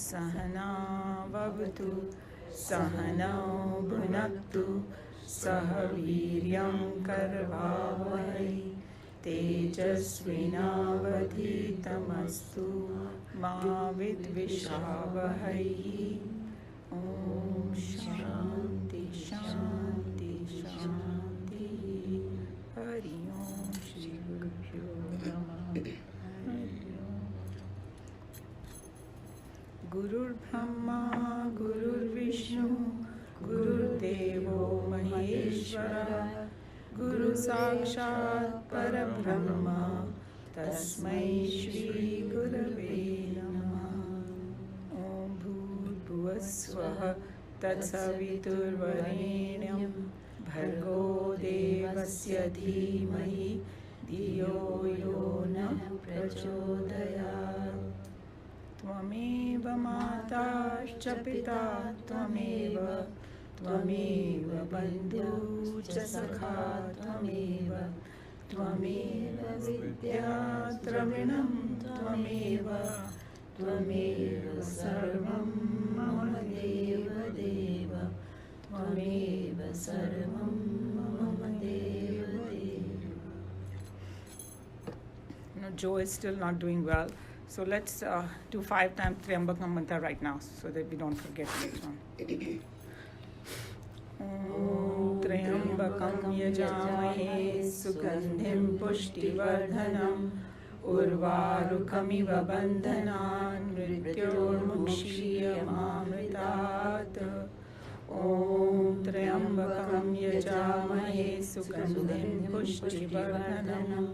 सहना भवतु सहनौ भुनक्तु सह वीर्यं करवावहै तेजस्विनावधीतमस्तु मा विद्विषावहै। ॐ शान्ति शान्ति शान्ति। हरि ओम श्री गुरुभ्यो नमः। गुरुर्ब्रह्मा गुरुर्विष्णु गुरुर्देवो महेश्वरः गुरु साक्षात् परब्रह्म तस्मै श्री गुरवे नमः। ॐ भूर्भुवस्वः तत्सवितुर्वरेण्यं भर्गो देवस्य धीमहि धियो यो नः प्रचोदयात्। त्वमेव माता च पिता त्वमेव त्वमेव बन्धुः च सखा त्वमेव त्वमेव विद्या द्रविणं त्वमेव त्वमेव सर्वं मम देव देव त्वमेव सर्वं मम देव देव. Joe is still not doing well, so let's do 5 times Triambakam mantra right now so that we don't forget this one. Om Triambakam yajamahe sugandhim pushtivardanam urvarukamiva bandhanan mrityurmukshiyamamritat. Om Triambakam yajamahe sugandhim pushtivardanam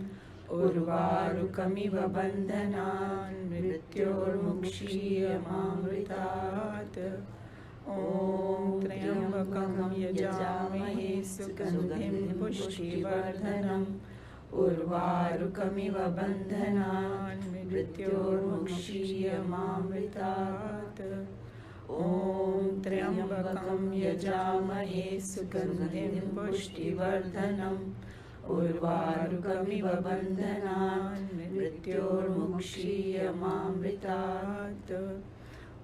urvarukamiva bandhanan mrityurmukshiyamamritat. Om Triambakam yajamahe sugandhim pushtivardanam urvarukamiva bandhanan mrityurmukshiyamamritat. Om Triambakam yajamahe sugandhim pushtivardanam urvarukamiva bandhanan mrityurmukshiyamamritat.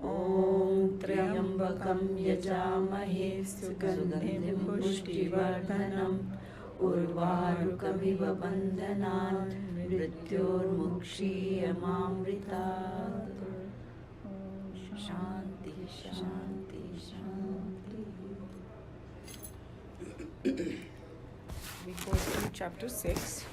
Om Triambakam yajamahe sugandhim pushtivardanam urvarukamiva bandhanan mrityurmukshiyamamritat. Shanti Shanti Shanti. We go to chapter 6.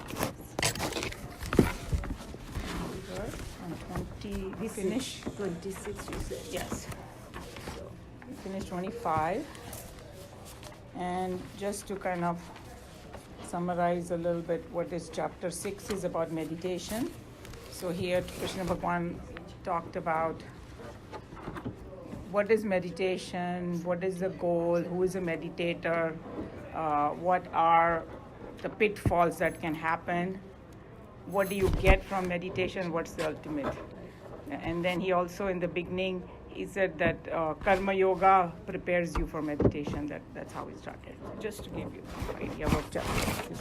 We finish 26, you said. Yes. So we finished 25. And just to kind of summarize a little bit, what is chapter 6 is about meditation. So here Krishna Bhagwan talked about what is meditation, what is the goal, who is a meditator, what are the pitfalls that can happen, what do you get from meditation, what's the ultimate. And then he also in the beginning he said that karma yoga prepares you for meditation. That's how he started. Just to give you an idea what chapter.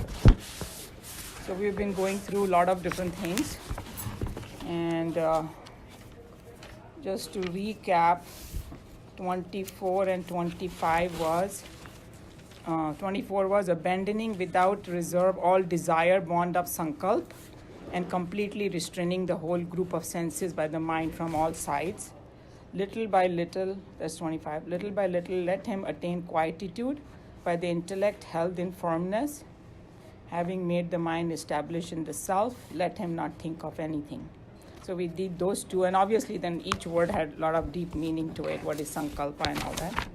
So we've been going through a lot of different things, and just to recap, 24 and 25 was 24 was abandoning without reserve all desire bond of sankalp and completely restraining the whole group of senses by the mind from all sides. Little by little, that's 25, little by little let him attain quietude by the intellect held in firmness. Having made the mind established in the self, let him not think of anything. So we did those two, and obviously then each word had a lot of deep meaning to it, what is sankalpa and all that.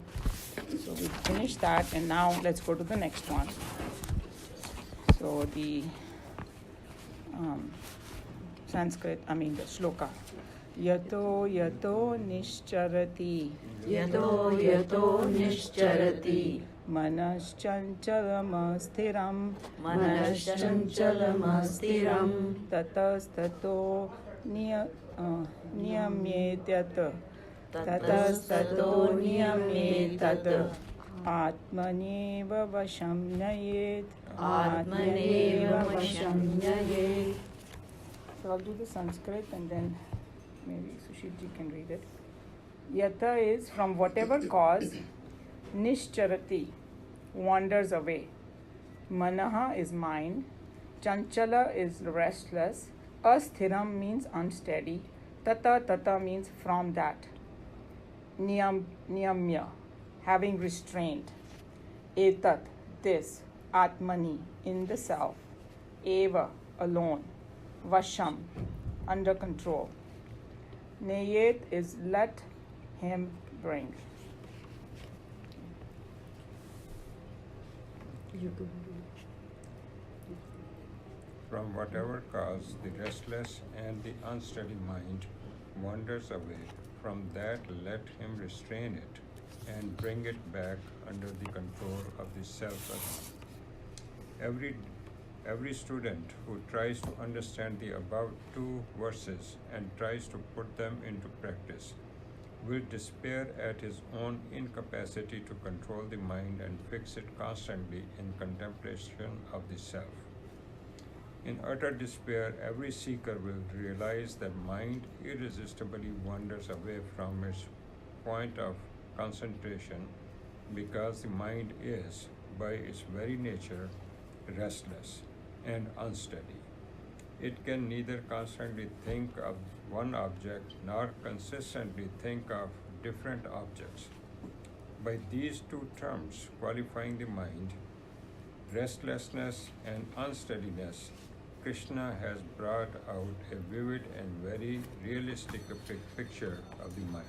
So we finished that, and now let's go to the next one. So the Sanskrit, the shloka. Yato yato nischarati. Yato yato nischarati. Manaschanchalamastiram. Manaschanchalamastiram. Tatastato niyamyetyat. Tatastato niyamyetat. Atmaneva vasham nayet. Atmaneva vasham nayet. So I'll do the Sanskrit and then maybe Sushil ji can read it. Yata is from whatever cause, nishcharati, wanders away. Manaha is mind, chanchala is restless, asthiram means unsteady, tata means from that, niyamya, having restraint, etat, this, atmani, in the self, eva, alone, vasham, under control. Neyet is let him bring. From whatever cause, the restless and the unsteady mind wanders away. From that, let him restrain it and bring it back under the control of the self. Every student who tries to understand the above two verses and tries to put them into practice will despair at his own incapacity to control the mind and fix it constantly in contemplation of the self. In utter despair, every seeker will realize that mind irresistibly wanders away from its point of concentration because the mind is, by its very nature, restless and unsteady. It can neither constantly think of one object nor consistently think of different objects. By these two terms qualifying the mind, restlessness and unsteadiness, Krishna has brought out a vivid and very realistic picture of the mind,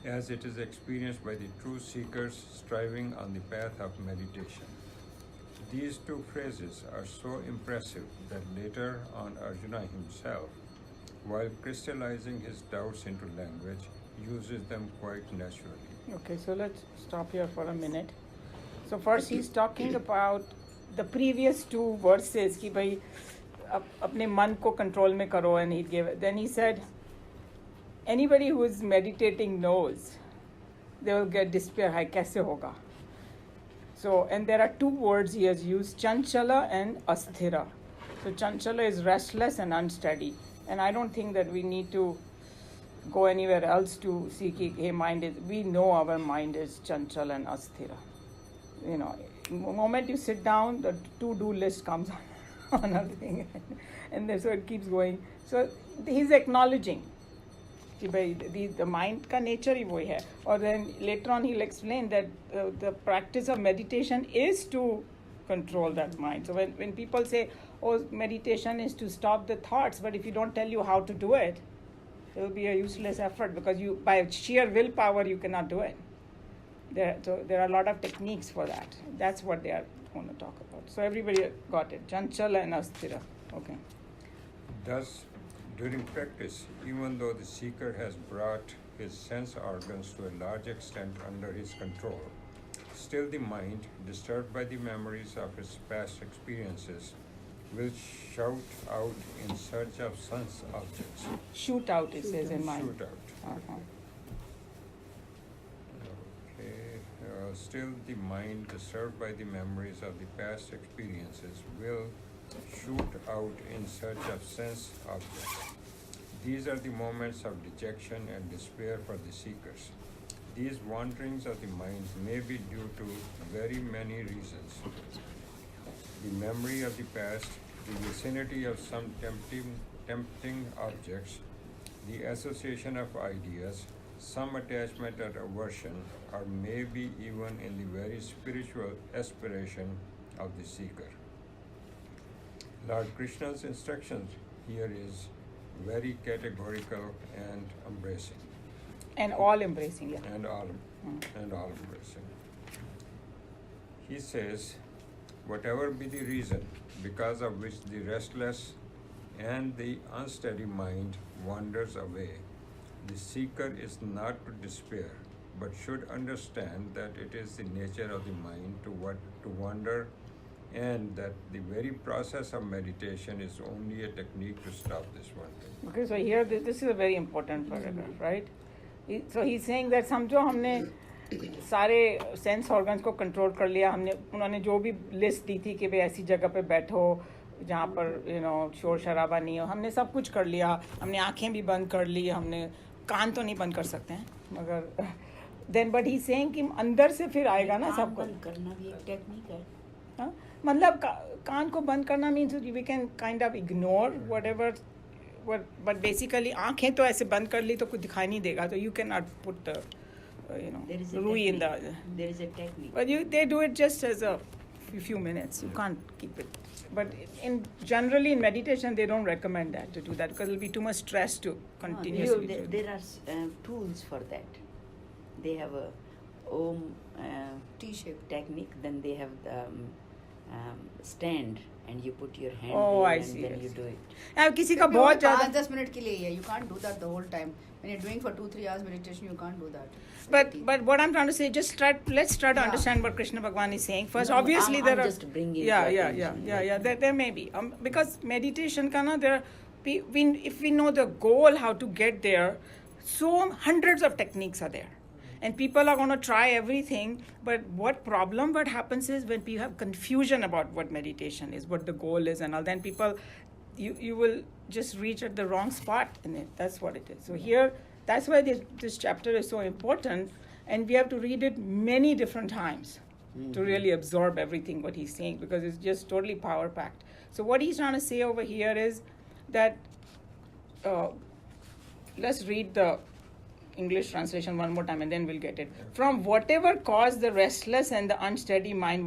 as it is experienced by the true seekers striving on the path of meditation. These two phrases are so impressive that later on Arjuna himself, while crystallizing his doubts into language, uses them quite naturally. Okay, so let's stop here for a minute. So first he's talking about the previous two verses कि भाई अपने मन को control में करो, and he gave. Then he said, anybody who is meditating knows they will get despair. Hai कैसे होगा? So, and there are two words he has used, chanchala and asthira. So chanchala is restless and unsteady. And I don't think that we need to go anywhere else to see कि hey, mind is, we know our mind is chanchala and asthira. You know, the moment you sit down, the to-do list comes on another thing. And then, so it keeps going. So he's acknowledging कि भाई the mind का nature ही वही है. Or then later on he'll explain that the practice of meditation is to control that mind. So when people say, oh, meditation is to stop the thoughts, but if you don't tell you how to do it, it will be a useless effort because you, by sheer willpower, you cannot do it. So there are a lot of techniques for that. That's what they are going to talk about. So everybody got it. Chanchala and asthira. Okay. Thus, during practice, even though the seeker has brought his sense organs to a large extent under his control, still the mind, disturbed by the memories of his past experiences, will shout out in search of sense objects. Shoot out, it says in mind. Shoot out. Uh-huh. Okay. Still the mind, disturbed by the memories of the past experiences, will shoot out in search of sense objects. These are the moments of dejection and despair for the seekers. These wanderings of the mind may be due to very many reasons. The memory of the past, the vicinity of some tempting objects, the association of ideas, some attachment or aversion, or maybe even in the very spiritual aspiration of the seeker. Lord Krishna's instructions here is very categorical and embracing. And all embracing, yeah. And all embracing. He says, whatever be the reason because of which the restless and the unsteady mind wanders away, the seeker is not to despair, but should understand that it is the nature of the mind to wander, and that the very process of meditation is only a technique to stop this wandering. Okay, so here this is a very important paragraph, right? So he's saying that समझो हमने सारे sense organs को control कर लिया, हमने उन्होंने जो भी लिस्ट दी थी कि भाई ऐसी जगह पे बैठो जहाँ पर शोर शराबा नहीं हो, हमने सब कुछ कर लिया, हमने आंखें भी बंद कर ली, हमने कान तो नहीं बंद कर सकते हैं मगर देन बट ही सेइंग कि अंदर से फिर आएगा ना सब कुछ. बंद करना भी एक टेक्निक है. हाँ, मतलब कान को बंद करना means we can kind of ignore whatever but basically आंखें तो ऐसे बंद कर ली तो कुछ दिखाई नहीं देगा, तो you can not put There is a रुई इन technique. There is a technique. but they do it just as a few minutes. You can't keep it. But generally in meditation they don't recommend that to do that because it'll be too much stress to continuously do it. There are tools for that. They have a Om T-shaped technique. Then they have the stand, and you put your hand Oh, there I and see, then I you see. do it. अब किसी का बहुत ज़्यादा 5-10 minute के लिए ही है. You can't do that the whole time. When you're doing for 2-3 hours meditation, you can't do that. but what I'm trying to say, let's try to Yeah. understand what Krishna Bhagwan is saying first. No, Obviously I'm there are just bringing yeah to yeah attention, yeah yeah like- yeah there may be because meditation ka na there if we know the goal how to get there, so hundreds of techniques are there and people are going to try everything, but what happens is when people have confusion about what meditation is, what the goal is and all, then people you will just reach at the wrong spot in it. That's what it is. So here, that's why this chapter is so important, and we have to read it many different times to really absorb everything what he's saying, because it's just totally power packed. So what he's trying to say over here is that let's read the English translation one more time and then we'll get it. From whatever cause the restless and the unsteady mind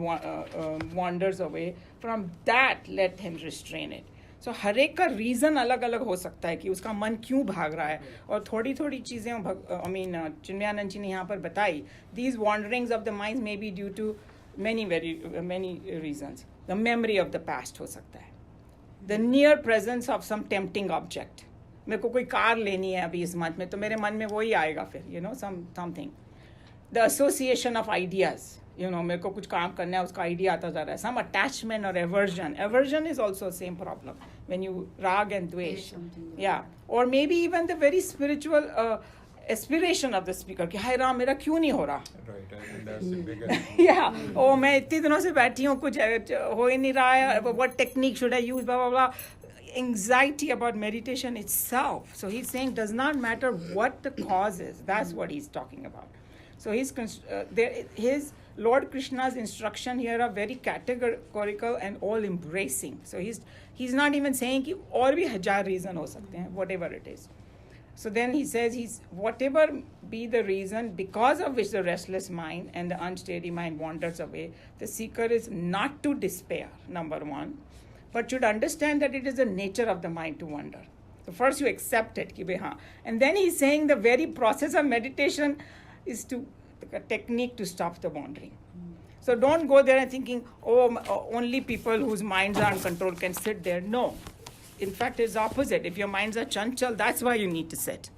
wanders away, from that let him restrain it. So हर एक का reason अलग अलग हो सकता है कि उसका मन क्यों भाग रहा है, और थोड़ी थोड़ी चीज़ें चिन्मयानंद जी ने यहाँ पर बताई. These wanderings of the mind may be due to many reasons. The memory of the past हो सकता है, the near presence of some tempting object. मेरे को कोई कार लेनी है अभी इस मंथ में, तो मेरे मन में वही आएगा फिर something. The association of ideas. मेरे को कुछ काम करना है, उसका आइडिया आता जा रहा है. Some attachment or aversion. Aversion is also the same problem. When you rag and dvesh. Yeah. Or maybe even the very spiritual aspiration of the speaker. कि हाय राम मेरा क्यों नहीं हो रहा? Right, I think that's the biggest. Yeah. Oh, मैं इतने दिनों से बैठी हूँ, कुछ हो ही नहीं रहा है. What technique should I use? Blah, blah, blah. Anxiety about meditation itself. So he's saying does not matter what the cause is. That's what he's talking about. So his Lord Krishna's instruction here are very categorical and all embracing. So he's not even saying कि और भी हजार reason हो सकते हैं, whatever it is. So then he says whatever be the reason because of which the restless mind and the unsteady mind wanders away, the seeker is not to despair, number one, but should understand that it is the nature of the mind to wander. So first you accept it, कि हाँ. And then he's saying the very process of meditation is a technique to stop the wandering. So don't go there and thinking, only people whose minds are uncontrolled can sit there. No. In fact, it's opposite. If your minds are chanchal, that's why you need to sit.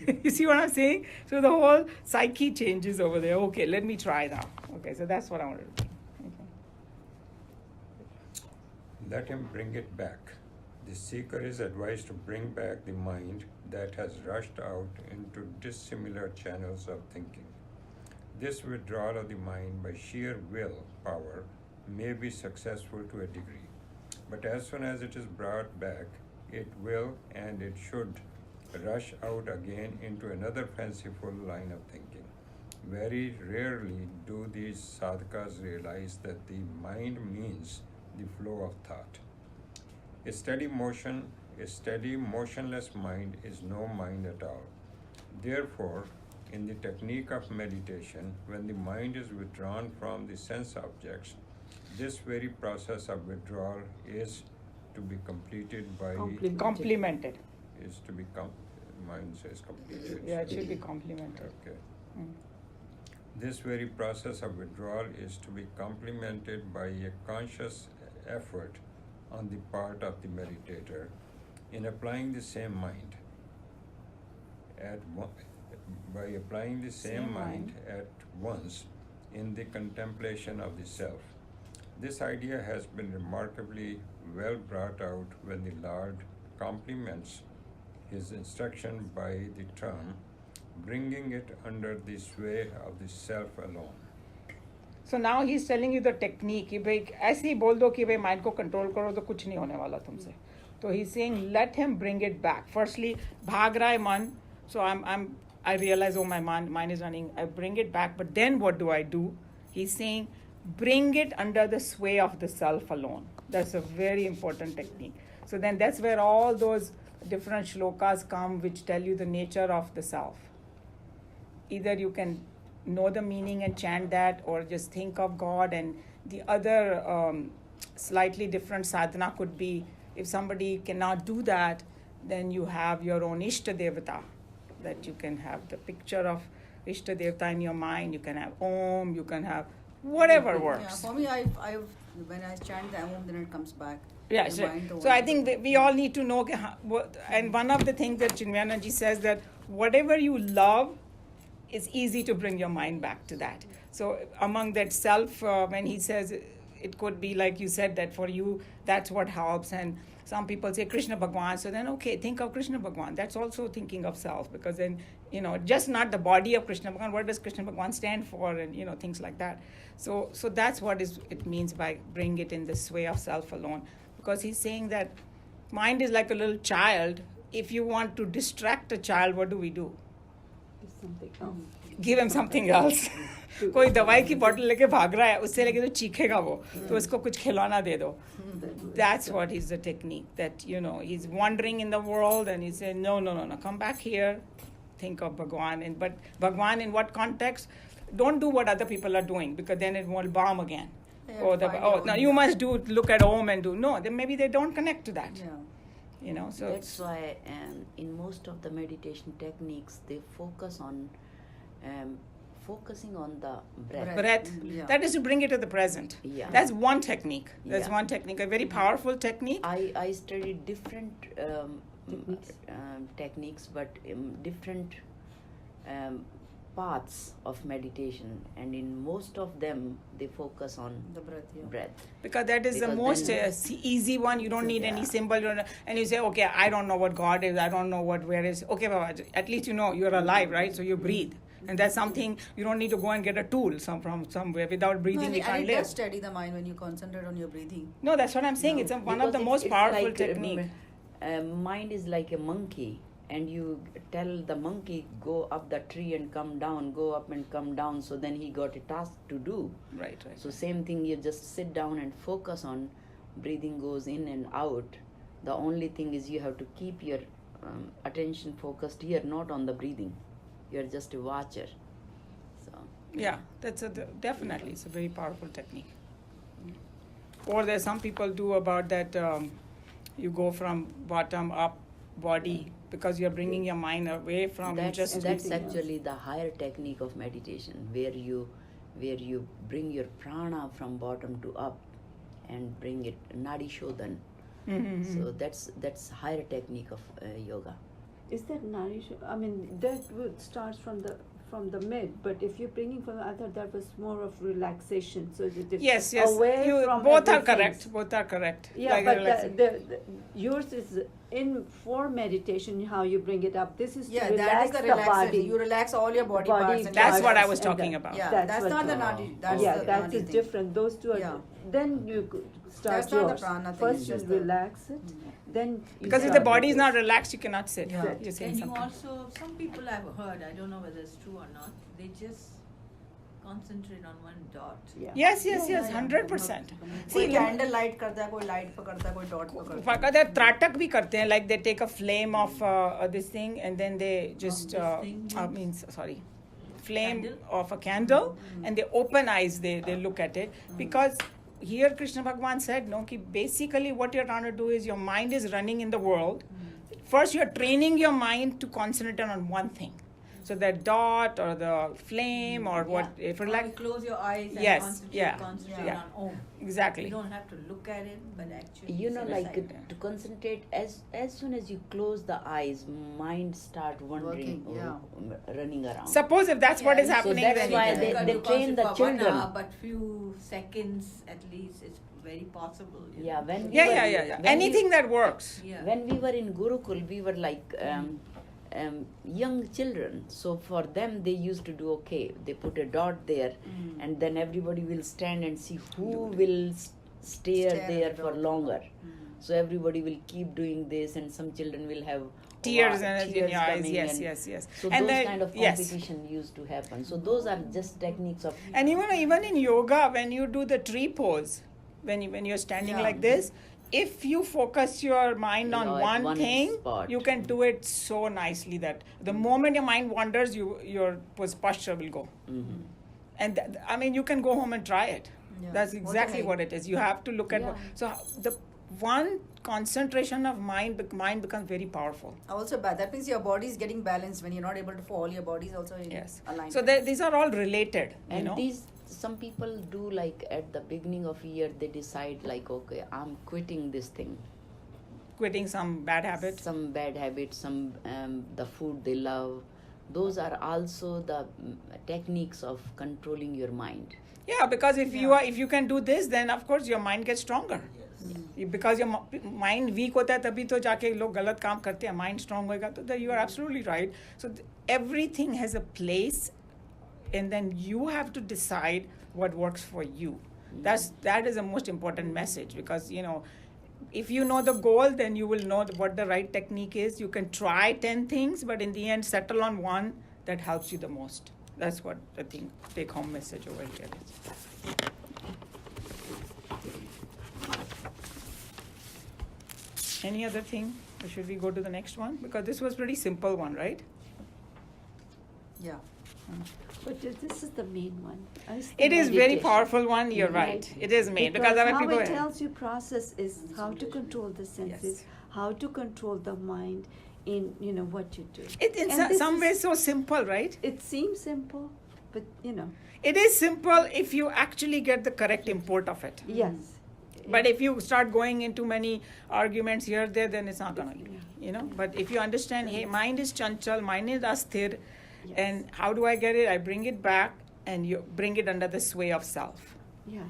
You see what I'm saying? So the whole psyche changes over there. Okay, let me try now. Okay, so that's what I wanted to do. Okay. Let him bring it back. The seeker is advised to bring back the mind that has rushed out into dissimilar channels of thinking. This withdrawal of the mind by sheer will power may be successful to a degree, but as soon as it is brought back, it will and it should rush out again into another fanciful line of thinking. Very rarely do these sadhakas realize that the mind means the flow of thought. A steady, motionless mind is no mind at all. Therefore, in the technique of meditation, when the mind is withdrawn from the sense objects, this very process of withdrawal is to be completed by Complemented. is to be mind says completed. Yeah, it should be complemented. Okay. Mm. This very process of withdrawal is to be complemented by a conscious effort on the part of the meditator in applying the same mind by applying the same mind at once in the contemplation of the self. This idea has been remarkably well brought out when the Lord complements his instruction by the term, bringing it under the sway of the self alone. So now he's telling you the technique कि भाई ऐसे ही बोल दो कि भाई mind को control करो तो कुछ नहीं होने वाला तुमसे. तो he's saying let him bring it back. Firstly, भाग रहा है मन, So I realize, oh, my mind is running. I bring it back, but then what do I do? He's saying, bring it under the sway of the self alone. That's a very important technique. So then that's where all those different shlokas come which tell you the nature of the self. Either you can know the meaning and chant that, or just think of God. And the other slightly different sadhana could be, if somebody cannot do that, then you have your own Ishta Devata, that you can have the picture of Ishta Devata in your mind. You can have Om, you can have whatever works. Yeah, for me, when I chant the Om, then it comes back. Yeah, The so, mind so I wants think that we all need to know, and one of the things that Chinmayananji says, that whatever you love, it's easy to bring your mind back to that. So among that self, when he says, it could be like you said, that for you, that's what helps. And some people say Krishna Bhagwan, so then, okay, think of Krishna Bhagwan. That's also thinking of self, because then, just not the body of Krishna Bhagwan, what does Krishna Bhagwan stand for, and, things like that. So that's what it means by bring it in the sway of self alone. Because he's saying that mind is like a little child. If you want to distract a child, what do we do? Something else. Give him something else. कोई दवाई की बोतल लेके भाग रहा है, उससे लेके तो चीखेगा वो, तो उसको कुछ खिलौना दे दो. That's what is the technique, that he's wandering in the world and he said no, come back here, think of Bhagwan. But Bhagwan in what context? Don't do what other people are doing, because then it will bomb again. Now you must look at Om and do. No, then maybe they don't connect to that. Yeah. So that's why in most of the meditation techniques they focus on focusing on the breath. Yeah. That is to bring it to the present. Yeah. That's one technique. That's Yeah. one technique, a very powerful technique. I studied different techniques, but different paths of meditation, and in most of them they focus on The breath, yeah. breath. Because that is the Because most then- easy one. You don't need any symbol. And you say, okay, I don't know what God is. I don't know where is. Okay, Baba, at least you're alive, right? So you breathe. And that's something, you don't need to go and get a tool from somewhere. Without breathing, No, you can't and it live. does steady the mind when you concentrate on your breathing. No, that's what I'm saying. It's one of the Because most it's powerful like, technique. Mind is like a monkey, and you tell the monkey go up the tree and come down, go up and come down, so then he got a task to do. Right. So same thing, you just sit down and focus on breathing goes in and out. The only thing is you have to keep your attention focused here, not on the breathing. You're just a watcher. So Yeah, definitely, it's a very powerful technique. Or there's some people do about that, you go from bottom up body, because you're bringing your mind away from that's everything actually the higher technique of meditation, where you bring your prana from bottom to up and bring it nadi shodhan. Mm-hmm. So that's higher technique of yoga. Is that nourish? I mean, that would start from the mid, but if you're bringing from the other, that was more of relaxation. So it is Yes, away you from both are everything. correct. Both are correct. Yeah, Like but relaxing. the yours is in for meditation. How you bring it up. This is Yeah, to that relax is the the relaxation. body. You relax all your body Body parts. And That's your what I eyes. was and talking the- about. Yeah, that's what not the you- nadi. That's yeah, the that nadi is thing. different. Those two are. Yeah. Then you could start That's not the yours. prana thing, First it's you just the- relax it. Then you Because if start the body is with not this. relaxed, you cannot sit. Yeah. You're saying And you something. also, some people I've heard, I don't know whether it's true or not, they just concentrate on one dot. Yeah. Yes, Yeah, 100%. कोई See, candle light करता है, कोई light पकड़ता है, कोई dot पकड़ता है. they त्राटक भी करते हैं, like they take a flame of this thing and then they just this thing flame Candle? of a candle, and they open eyes, they look at it, because here Krishna Bhagwan said, no, ki basically what you're trying to do is your mind is running in the world. First you're training your mind to concentrate on one thing. So that dot or the flame or what, if Or you're you like, close your eyes and Yes, concentrate, yeah, concentrate yeah. on Om. exactly. You don't have to look at it, but actually You know, sit like beside it. to concentrate, as soon as you close the eyes, mind start wandering, Working, running around. Suppose if that's what is Yeah, so happening, that's then why you can- they Difficult to train the concentrate for 1 children. hour, but few seconds at least, it's very possible. you Yeah, know. when we yeah, were- yeah. when Anything that works. Yeah. When we were in Gurukul, we were like young children. So for them, they used to do okay. They put a dot there, and then everybody will stand and see who will stare Stare at there the for dot. longer. So everybody will keep doing this, and some children will have Tears in your eyes. coming, Yes, and yes. So And those the- kind of yes. competition used to happen. So those are just techniques of. And even in yoga, when you do the tree pose, when you're standing Yeah. like this, if you focus your mind on At one one thing, spot. you can do it so nicely that the moment your mind wanders, your posture will go. Mhm. And you can go home and try it. Yeah. That's exactly Okay. what it is. You have to look at Yeah. so the one concentration of mind becomes very powerful. Also, that means your body is getting balanced when you're not able to fall. Your body is also in Yes. alignment. So these are all related. And you know? these, some people do, like at the beginning of year, they decide like, okay, I'm quitting this thing. Quitting some bad habit. Some bad habits, some the food they love. Those are also the techniques of controlling your mind. Yeah, because if you can do this, then of course your mind gets stronger. Because your mind weak होता है तभी तो जाके लोग गलत काम करते हैं. Mind strong होएगा तो you are absolutely right. So everything has a place, and then you have to decide what works for you. That is the most important message, because if you know the goal, then you will know what the right technique is. You can try 10 things, but in the end settle on one that helps you the most. That's what I think take home message over here is. Any other thing? Or should we go to the next one? Because this was pretty simple one, right? Yeah. But this is the main one. It is very Meditation. powerful one. You're right. It is main because other how people. it tells you process is how to control the senses, Yes. how to control the mind in what you do. It in And this some is- ways so simple, right? It seems simple, but It is simple if you actually get the correct import of it. yes. But if you start going into many arguments here, there, then it's not gonna, But if you understand, hey, mind is chanchal, mind is asthir, Yes. and how do I get it? I bring it back, and you bring it under the sway of self. Yeah.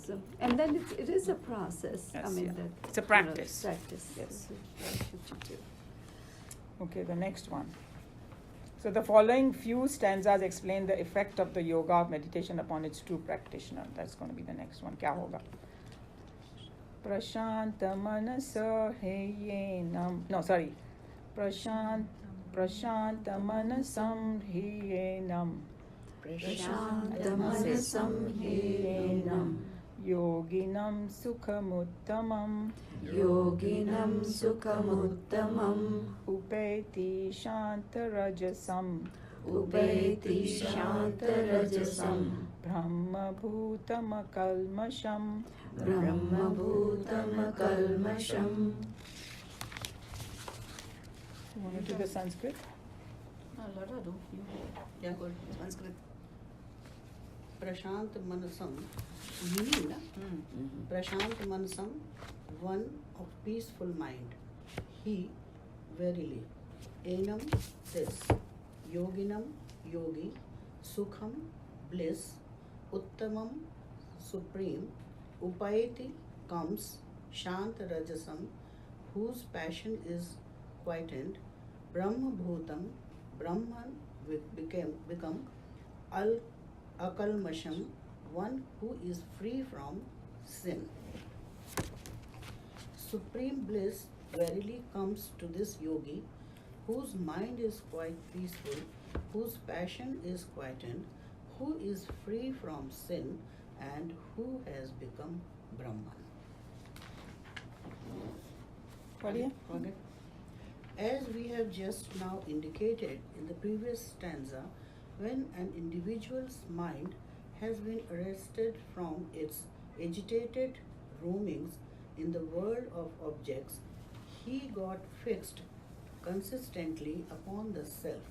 So, and then it is a process. Yes, I mean, yeah. that, It's a practice. Practice. Yes. That's what you do. Okay, the next one. So the following few stanzas explain the effect of the yoga of meditation upon its true practitioner. That's going to be the next one. Kya hoga? Prashanta manasa heyenam. No, sorry. Prashanta manasam heyenam. Prashantamanasam heyenam. Yoginam sukhamuttamam. Yoginam sukhamuttamam. Upeti shantarajasam. Upeti shantarajasam. Brahmabhutamakalmasham. Brahmabhutamakalmasham. You want to do the Sanskrit? Let her do. Yeah, good. Sanskrit. Prashant Manasam, meaning, Prashant Manasam, one of peaceful mind. He, verily, Enam, this, Yoginam, yogi, Sukham, bliss, Uttamam, supreme, Upayati, comes, Shant Rajasam, whose passion is quietened, Brahma Bhutam, Brahman become Akalmasham, one who is free from sin. Supreme bliss verily comes to this yogi, whose mind is quite peaceful, whose passion is quietened, who is free from sin, and who has become Brahman. Padiya? Okay. As we have just now indicated in the previous stanza, when an individual's mind has been arrested from its agitated roamings in the world of objects, he got fixed consistently upon the self.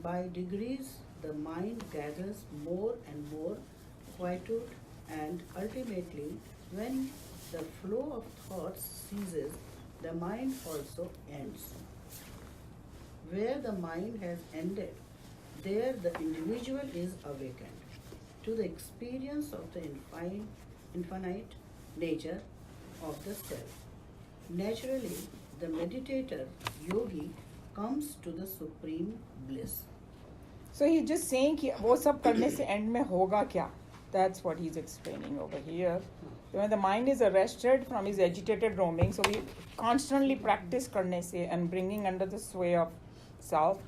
By degrees, the mind gathers more and more quietude, and ultimately, when the flow of thoughts ceases, the mind also ends. Where the mind has ended, there the individual is awakened to the experience of the infinite nature of the self. Naturally, the meditator, yogi, comes to the supreme bliss. So he's just saying कि वो सब करने से end में होगा क्या? That's what he's explaining over here. When the mind is arrested from his agitated roaming, so we constantly practice karne se and bringing under the sway of self.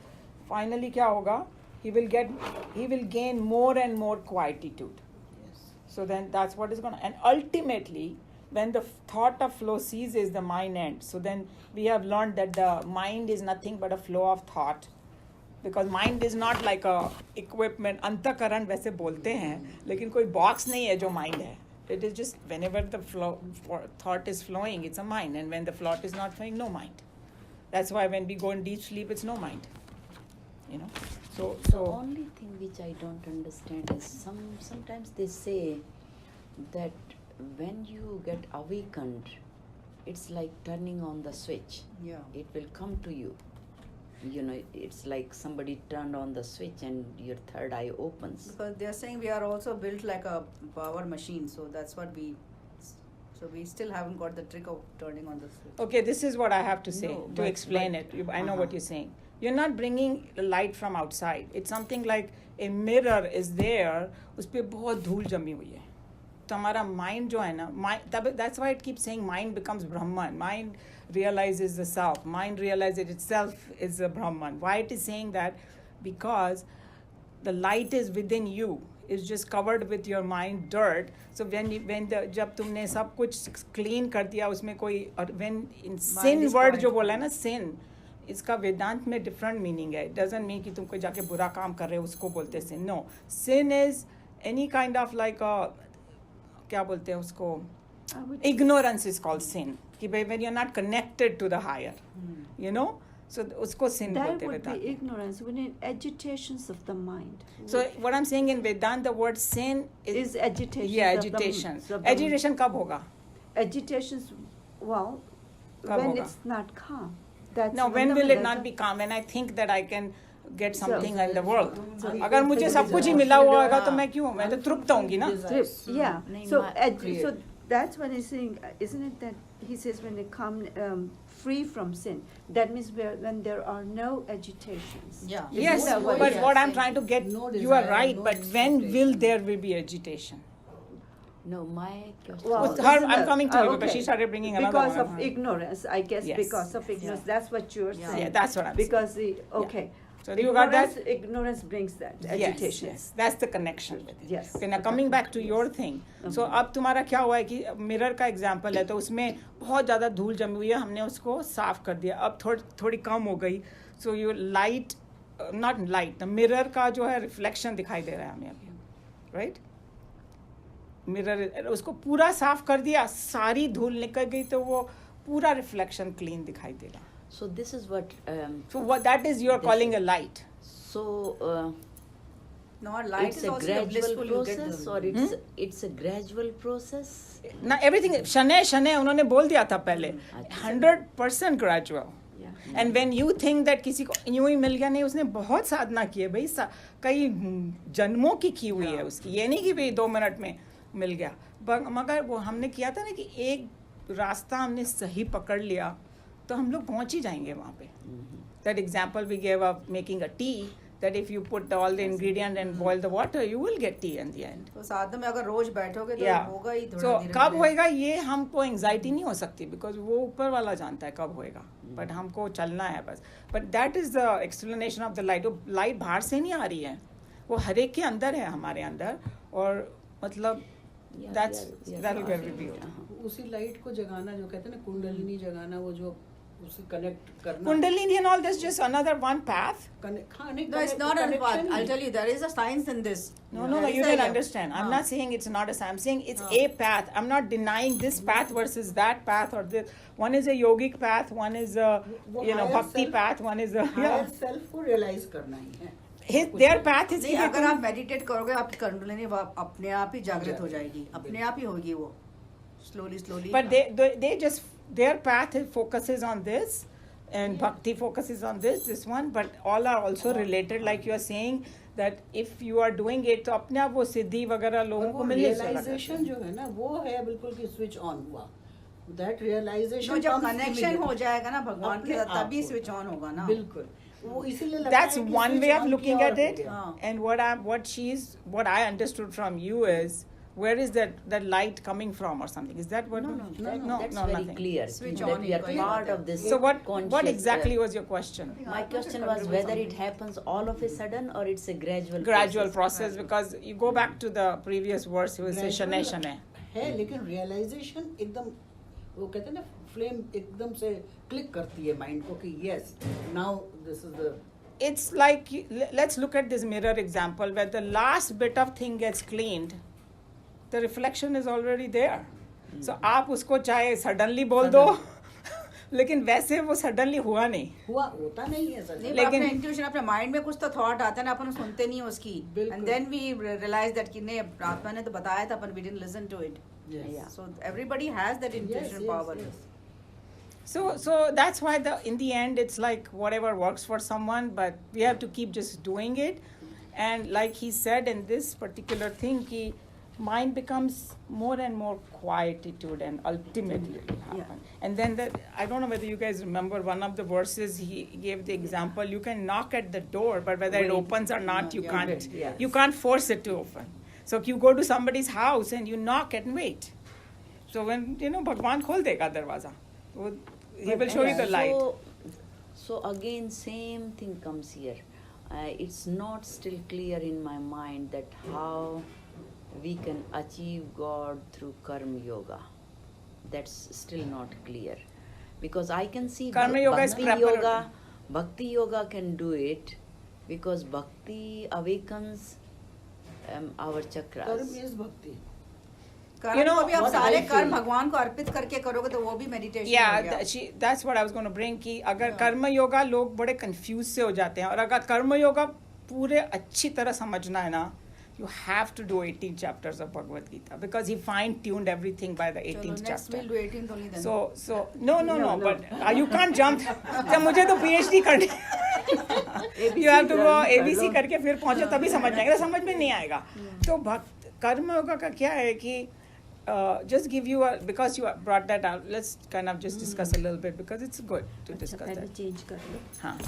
Finally, kya hoga? He will gain more and more quietude. Yes. So then that's what is going to, and ultimately, when the thought of flow ceases, the mind ends. So then we have learned that the mind is nothing but a flow of thought. Because mind is not like a equipment, अंतःकरण वैसे बोलते हैं, लेकिन कोई box नहीं है जो mind है. It is just whenever the thought is flowing, it's a mind, and when the thought is not flowing, no mind. That's why when we go in deep sleep, it's no mind. You know, so The only thing which I don't understand is sometimes they say that when you get awakened, it's like turning on the switch. Yeah. It will come to you. You know, it's like somebody turned on the switch and your third eye opens. Because they are saying we are also built like a power machine, so that's what we. So we still haven't got the trick of turning on the switch. okay, this is what I have to say No, to but- explain but- it. I know Uh-huh. what you're saying. You're not bringing light from outside. It's something like a mirror is there. उस पे बहुत धूल जमी हुई है. तो हमारा mind जो है ना, that's why it keeps saying mind becomes Brahman. Mind realizes the self. Mind realizes itself is a Brahman. Why it is saying that? Because the light is within you. It's just covered with your mind dirt. So जब तुमने सब कुछ clean कर दिया उसमें कोई, और when in sin is word quiet. जो बोला है ना, sin, इसका वेदांत में डिफरेंट मीनिंग है. इट डजंट मीन कि तुम कोई जाके बुरा काम कर रहे हो उसको बोलते sin. No, sin is any kind of like क्या बोलते हैं उसको, ignorance is called sin. कि भाई when you're not connected to the higher, you know, so उसको sin That बोलते हैं would be Vedanta. ignorance, when in agitations of the mind. So what I'm saying in Vedanta, the word sin Is agitation. Yeah, agitation. Agitation कब होगा? Agitations, well, कब when होगा? it's not calm. That's No, when will it not fundamental. be calm? When I think that I can get So- something in the world. So- अगर मुझे सब कुछ ही मिला हुआ होगा तो मैं क्यों, मैं तो तृप्त होंगी ना. Yeah. Nahi, So, create. so that's what he's saying. Isn't it that he says when they come free from sin, that means when there are no agitations. Yeah. Yes, Isn't that what but he what says? I'm trying to get, No you are desire, right, no but when will expectation. there will be agitation? No, my question Well, With her, isn't I'm that- coming to you because okay. she started bringing another Because one. of ignorance, I guess. Yes. Because of ignorance, that's what you're Yeah. saying. Yeah, that's what I'm saying. Because okay. So you got that? Ignorance brings that agitation. Yes, that's the connection with it. Yes. Okay, now coming back to your thing. So अब तुम्हारा क्या हुआ है कि mirror का example है, तो उसमें बहुत ज़्यादा धूल जमी हुई है, हमने उसको साफ कर दिया, अब थोड़ी कम हो गई. So you light, not light, the mirror का जो है रिफ्लेक्शन दिखाई दे रहा है हमें अभी, right? मिरर उसको पूरा साफ कर दिया, सारी धूल निकल गई, तो वो पूरा रिफ्लेक्शन क्लीन दिखाई देगा. So this is what. So what that is you're This calling is- a light. So No, light it's is a also gradual blissful. You get process, the- or it's a gradual process. ना everything शनै उन्होंने बोल दिया था पहले, 100% gradual. Yeah. And when you think that किसी को यूं ही मिल गया, नहीं, उसने बहुत साधना की है भाई, कई जन्मों की हुई है उसकी. ये नहीं कि भाई 2 मिनट में मिल गया, मगर वो हमने किया था ना कि एक रास्ता हमने सही पकड़ लिया तो हम लोग पहुंच ही जाएंगे वहाँ पे. That example we gave of making a tea, that if you put all the ingredient and boil the water, you will get tea in the end. तो साधना में अगर रोज बैठोगे तो Yeah. होगा ही थोड़ा So धीरे कब धीरे। होएगा ये हमको एंजाइटी नहीं हो सकती, बिकॉज वो ऊपर वाला जानता है कब होएगा, बट हमको चलना है बस. But that is the explanation of the light. वो लाइट बाहर से नहीं आ रही है, वो हर एक के अंदर है, हमारे अंदर, और मतलब that's that will get revealed. उसी लाइट को जगाना, जो कहते हैं ना कुंडलिनी जगाना, वो जो उसे कनेक्ट करना. Kundalini and all this just another one path. No, it's not a path. I'll tell you, there is a science in this. No, There you is didn't a- understand. I'm हाँ. not saying it's not a science. I'm saying it's a path. I'm not denying this path versus that path or this. One is a yogic path, one is a, वो you know, higher bhakti self- path, one is a, higher yeah. Self को realise करना ही है. Their path is नहीं, कि अगर तुम- आप मेडिटेट करोगे आपकी कुंडलिनी अपने आप ही जागृत हो जाएगी, अपने आप ही होगी वो, slowly. But they just, their path focuses on this, and bhakti focuses on this one, but all are also related, like you are saying that if you are doing it तो अपने आप वो सिद्धि वगैरह लोगों को मिलने से लगा. रियलाइजेशन जो है ना, वो है बिल्कुल कि स्विच ऑन हुआ. that realization No, जब comes connection immediately. हो जाएगा ना भगवान के अपने साथ तभी आप हो switch on होगा ना. बिल्कुल वो इसीलिए लगता That's है कि one switch way of on looking किया at और हो it. गया. हाँ. And what I understood from you is, where is that light coming from or something? Is that what? No, that's no, very nothing. clear. Switch that on we are he part कोई of this. So what conscious, exactly was your question? My question was whether it happens all of a sudden or it's a Gradual process, because you go back to the previous verse, you say shane Gradual shane. है लेकिन realization एकदम वो कहते हैं ना flame एकदम से click करती है माइंड को कि yes now this is the It's like, let's look at this mirror example where the last bit of thing gets cleaned, the reflection is already there. So आप उसको चाहे suddenly बोल दो, लेकिन वैसे वो suddenly हुआ नहीं. हुआ होता नहीं है सर नहीं, लेकिन- अपने इंट्यूशन अपने माइंड में कुछ तो थॉट आता है ना, अपन सुनते नहीं है उसकी. बिल्कुल. And then we realize that कि नहीं आत्मा ने तो बताया था, अपन we didn't listen to it. Yes. Yeah. So everybody has that intuition yes, power. yes. So that's why in the end it's like whatever works for someone, but we have to keep just doing it. And like he said in this particular thing, ki mind becomes more and more quietude and ultimately it will happen. And then I don't know whether you guys remember one of the verses he gave the example, you can knock at the door, but whether it Wait. opens or not, you Yeah, can't yes. you can't force it to open. So if you go to somebody's house and you knock and wait. So when Bhagwan khol dega darwaza. He will show you the light. So again, same thing comes here. It's not still clear in my mind that how we can achieve God through karma yoga. That's still not clear, because I can see Karma yoga is preparatory. Bhakti yoga can do it, because bhakti awakens our chakras. कर्म is bhakti. कर्म को भी आप what सारे I कर्म feel. भगवान को अर्पित करके करोगे तो वो भी मेडिटेशन Yeah, हो गया. that's what I was going to bring कि अगर कर्म योगा लोग बड़े कंफ्यूज से हो जाते हैं, और अगर कर्म योगा पूरे अच्छी तरह समझना है ना, you have to do 18 chapters of Bhagavad Gita, because he fine-tuned everything by the 18th चलो next chapter. we'll do 18th only then. So no, but you can't jump. जब मुझे तो PhD करनी, you have to go ABC करके फिर पहुंचे तभी समझ में आएगा, समझ में नहीं आएगा. तो कर्म योगा का क्या है कि just give you because you brought that out, let's kind of just discuss a little bit, because it's good to discuss पहले that. change कर लो. हाँ.